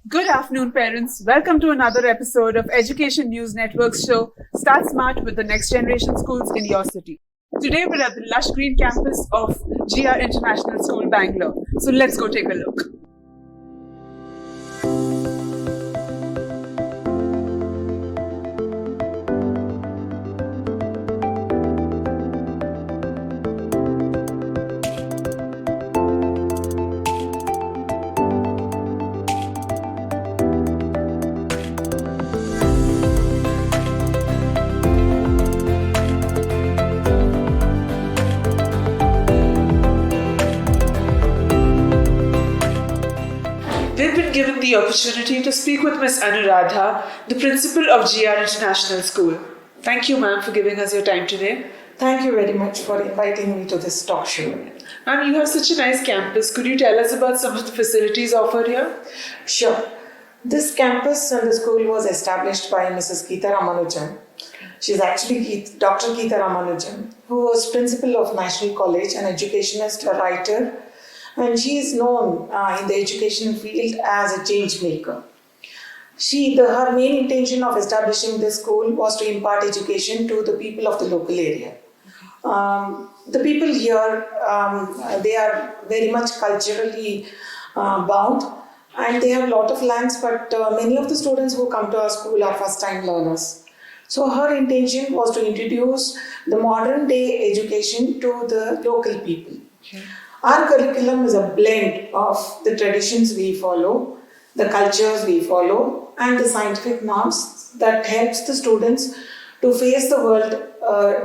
Good afternoon, parents. Welcome to another episode of Education News Network's show, Start Smart with the Next Generation Schools in your city. Today, we're at the lush green campus of GR International School, Bangalore. So let's go take a look. We've been given the opportunity to speak with Miss Anuradha, the principal of GR International School. Thank you, ma'am, for giving us your time today. Thank you very much for inviting me to this talk show. Ma'am, you have such a nice campus. Could you tell us about some of the facilities offered here? Sure. This campus and the school was established by Mrs. Geeta Ramanujan. She's actually Dr. Geeta Ramanujan, who was principal of National College, an educationist, a writer, and she is known in the education field as a change maker. Her main intention of establishing this school was to impart education to the people of the local area. The people here, they are very much culturally bound, and they have a lot of lands, but many of the students who come to our school are first-time learners. So her intention was to introduce the modern day education to the local people. Okay. Our curriculum is a blend of the traditions we follow, the cultures we follow, and the scientific norms that helps the students to face the world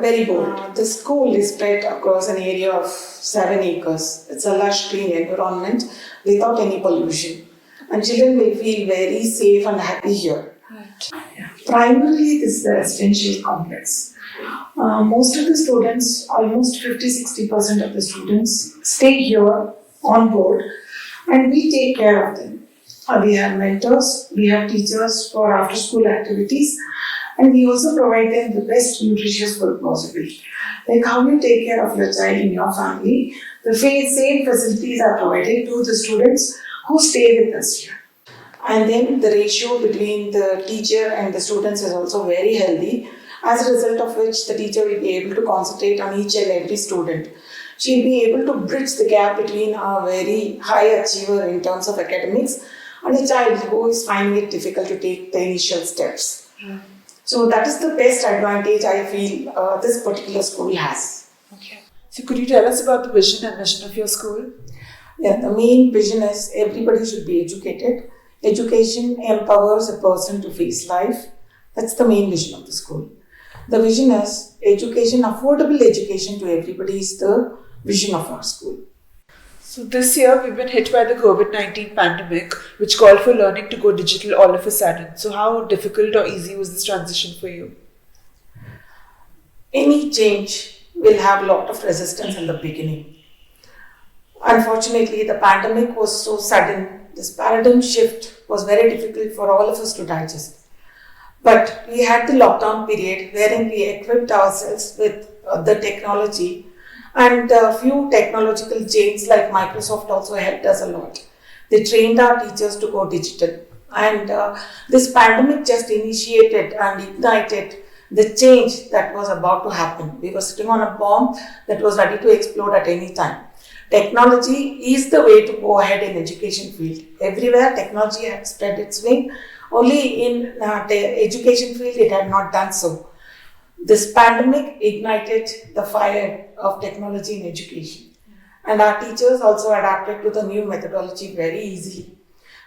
very bold. The school is spread across an area of 7 acres. It's a lush green environment without any pollution. And children will feel very safe and happy here. Right. Primarily, this is the residential complex. Most of the students, almost 50-60% of the students, stay here on board, and we take care of them. We have mentors, we have teachers for after school activities, and we also provide them the best nutritious food possible. Like how you take care of your child in your family, the same facilities are provided to the students who stay with us here. And then the ratio between the teacher and the students is also very healthy, as a result of which the teacher will be able to concentrate on each and every student. She will be able to bridge the gap between a very high achiever in terms of academics and a child who is finding it difficult to take the initial steps. So that is the best advantage I feel this particular school has. Okay. So could you tell us about the vision and mission of your school? Yeah, the main vision is everybody should be educated. Education empowers a person to face life. That's the main vision of the school. The vision is education, affordable education to everybody is the vision of our school. So this year we've been hit by the COVID-19 pandemic, which called for learning to go digital all of a sudden. So how difficult or easy was this transition for you? Any change will have a lot of resistance in the beginning. Unfortunately, the pandemic was so sudden. This paradigm shift was very difficult for all of us to digest. But we had the lockdown period wherein we equipped ourselves with the technology, and a few technological giants like Microsoft also helped us a lot. They trained our teachers to go digital, and this pandemic just initiated and ignited the change that was about to happen. We were sitting on a bomb that was ready to explode at any time. Technology is the way to go ahead in education field. Everywhere technology had spread its wing. Only in the education field it had not done so. This pandemic ignited the fire of technology in education. And our teachers also adapted to the new methodology very easily.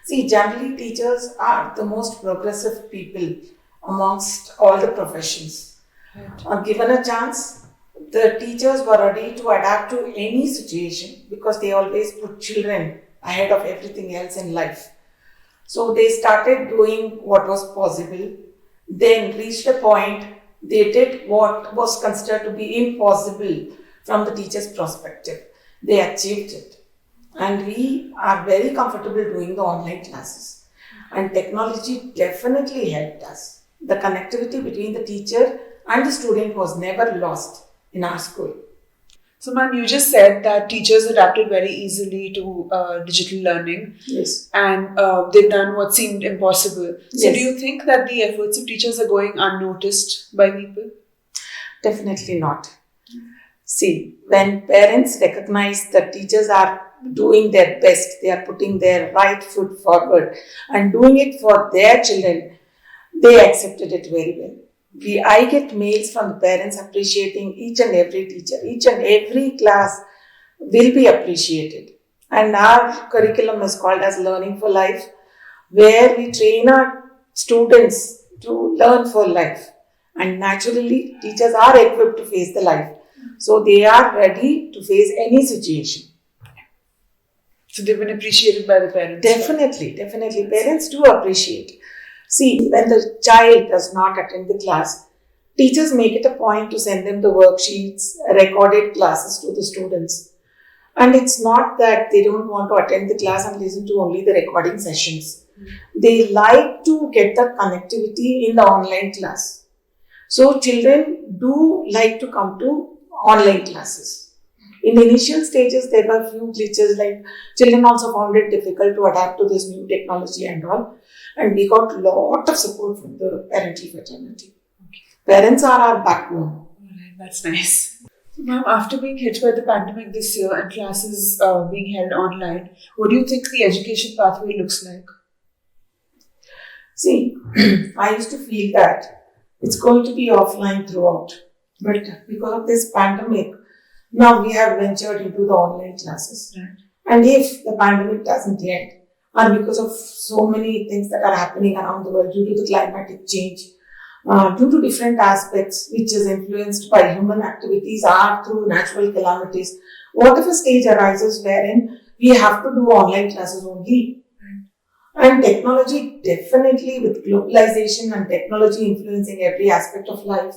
See, generally teachers are the most progressive people amongst all the professions. Right. Given a chance, the teachers were ready to adapt to any situation because they always put children ahead of everything else in life. So they started doing what was possible, then reached a point they did what was considered to be impossible from the teacher's perspective. They achieved it. And we are very comfortable doing the online classes. And technology definitely helped us. The connectivity between the teacher and the student was never lost in our school. So, ma'am, you just said that teachers adapted very easily to digital learning. Yes. And they've done what seemed impossible. So, Yes. do you think that the efforts of teachers are going unnoticed by people? Definitely not. See, when parents recognize that teachers are doing their best, they are putting their right foot forward and doing it for their children, they accepted it very well. I get mails from the parents appreciating each and every teacher, each and every class will be appreciated. And our curriculum is called as Learning for Life, where we train our students to learn for life. And naturally, teachers are equipped to face the life. So they are ready to face any situation. So they've been appreciated by the parents. Definitely. Parents do appreciate. See, when the child does not attend the class, teachers make it a point to send them the worksheets, recorded classes to the students. And it's not that they don't want to attend the class and listen to only the recording sessions. They like to get that connectivity in the online class. So children do like to come to online classes. In the initial stages, there were few glitches, like children also found it difficult to adapt to this new technology and all. And we got a lot of support from the parental fraternity. Parents are our backbone. Alright, that's nice. So, ma'am, after being hit by the pandemic this year and classes being held online, what do you think the education pathway looks like? See, I used to feel that it's going to be offline throughout. But because of this pandemic, now we have ventured into the online classes. Right. And if the pandemic doesn't end, and because of so many things that are happening around the world due to the climatic change, due to different aspects which is influenced by human activities or through natural calamities, whatever stage arises wherein we have to do online classes only. And technology, definitely with globalization and technology influencing every aspect of life,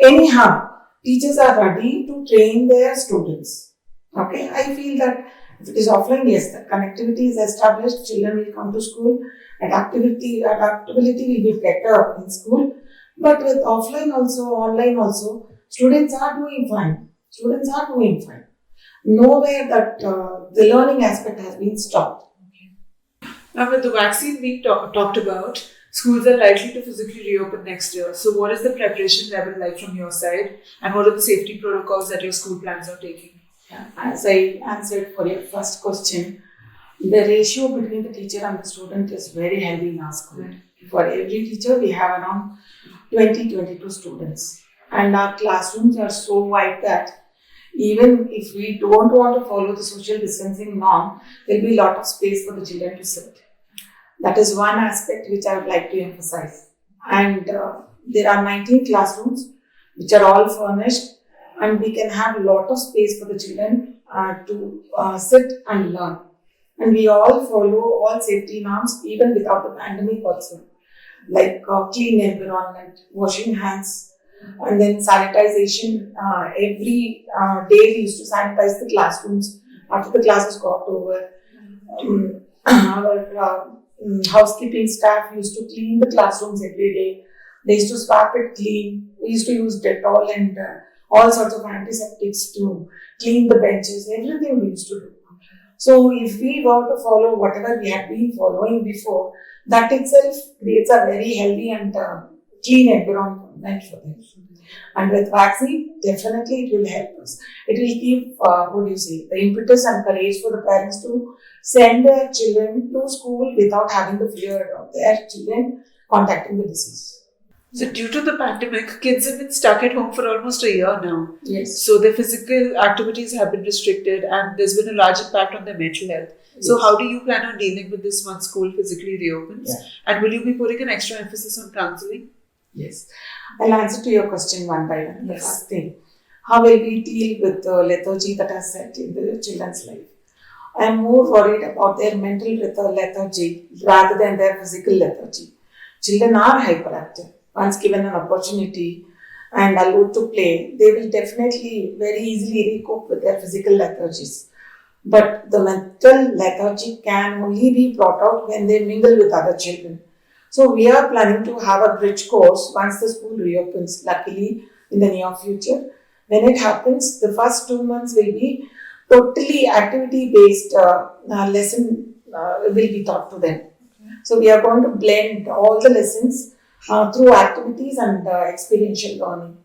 anyhow, teachers are ready to train their students. Okay, I feel that if it is offline, yes, the connectivity is established, children will come to school, adaptability will be better in school. But with offline also, online also, students are doing fine. Nowhere that the learning aspect has been stopped. Now, with the vaccine being talked about, schools are likely to physically reopen next year. So, what is the preparation level like from your side, and what are the safety protocols that your school plans are taking? As I answered for your first question, the ratio between the teacher and the student is very healthy in our school. Right. For every teacher, we have around 22 students. And our classrooms are so wide that even if we don't want to follow the social distancing norm, there will be a lot of space for the children to sit. That is one aspect which I would like to emphasize. And there are 19 classrooms which are all furnished, and we can have a lot of space for the children to sit and learn. And we all follow all safety norms even without the pandemic also, like clean environment, washing hands, and then sanitization. Every day we used to sanitize the classrooms after the classes got over. Our housekeeping staff used to clean the classrooms every day. They used to swap it clean. We used to use Dettol and all sorts of antiseptics to clean the benches. Everything we used to do. So if we were to follow whatever we had been following before, that itself creates a very healthy and clean environment for them. And with vaccine, definitely it will help us. It will give, the impetus and courage for the parents to send their children to school without having the fear of their children contacting the disease. So, due to the pandemic, kids have been stuck at home for almost a year now. Yes. So, their physical activities have been restricted, and there's been a large impact on their mental health. Yes. So, how do you plan on dealing with this once school physically reopens? Yeah. And will you be putting an extra emphasis on counseling? Yes. I'll answer to your question one by one. The Yes. first thing, how will we deal with the lethargy that has set in the children's life? I am more worried about their mental lethargy rather than their physical lethargy. Children are hyperactive. Once given an opportunity and allowed to play, they will definitely very easily cope with their physical lethargies. But the mental lethargy can only be brought out when they mingle with other children. So we are planning to have a bridge course once the school reopens, luckily in the near future. When it happens, the first 2 months will be totally activity based lesson will be taught to them. So we are going to blend all the lessons through activities and experiential learning.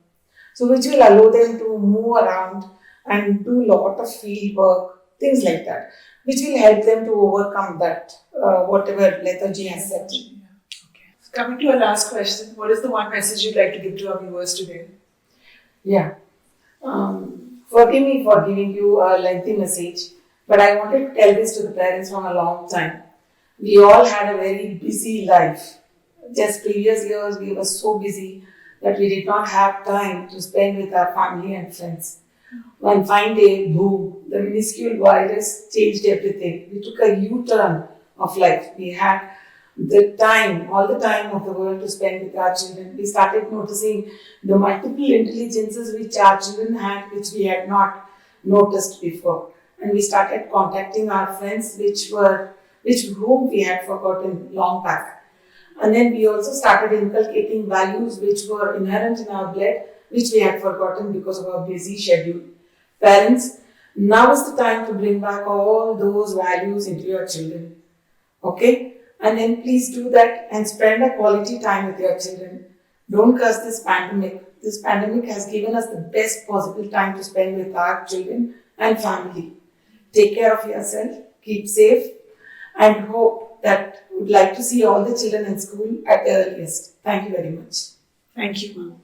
So which will allow them to move around and do lot of field work, things like that, which will help them to overcome that whatever lethargy has set in. Coming to our last question, what is the one message you'd like to give to our viewers today? Yeah. Forgive me for giving you a lengthy message, but I wanted to tell this to the parents from a long time. We all had a very busy life. Just previous years, we were so busy that we did not have time to spend with our family and friends. One fine day, boom, the minuscule virus changed everything. We took a U-turn of life. We had the time, all the time of the world to spend with our children. We started noticing the multiple intelligences which our children had, which we had not noticed before. And we started contacting our friends, whom we had forgotten long back. And then we also started inculcating values which were inherent in our blood, which we had forgotten because of our busy schedule. Parents, now is the time to bring back all those values into your children. Okay? And then please do that and spend a quality time with your children. Don't curse this pandemic. This pandemic has given us the best possible time to spend with our children and family. Take care of yourself, keep safe, and hope that would like to see all the children in school at the earliest. Thank you very much. Thank you, ma'am.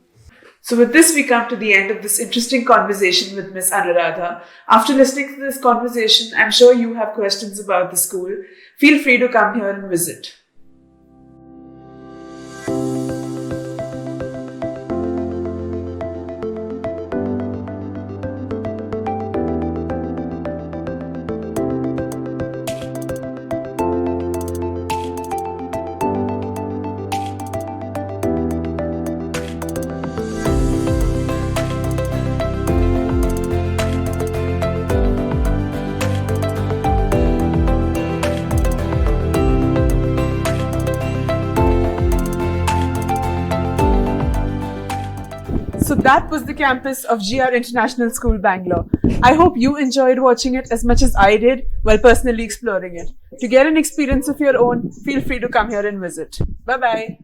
So with this, we come to the end of this interesting conversation with Miss Anuradha. After listening to this conversation, I'm sure you have questions about the school. Feel free to come here and visit. So that was the campus of GR International School, Bangalore. I hope you enjoyed watching it as much as I did while personally exploring it. To get an experience of your own, feel free to come here and visit. Bye-bye.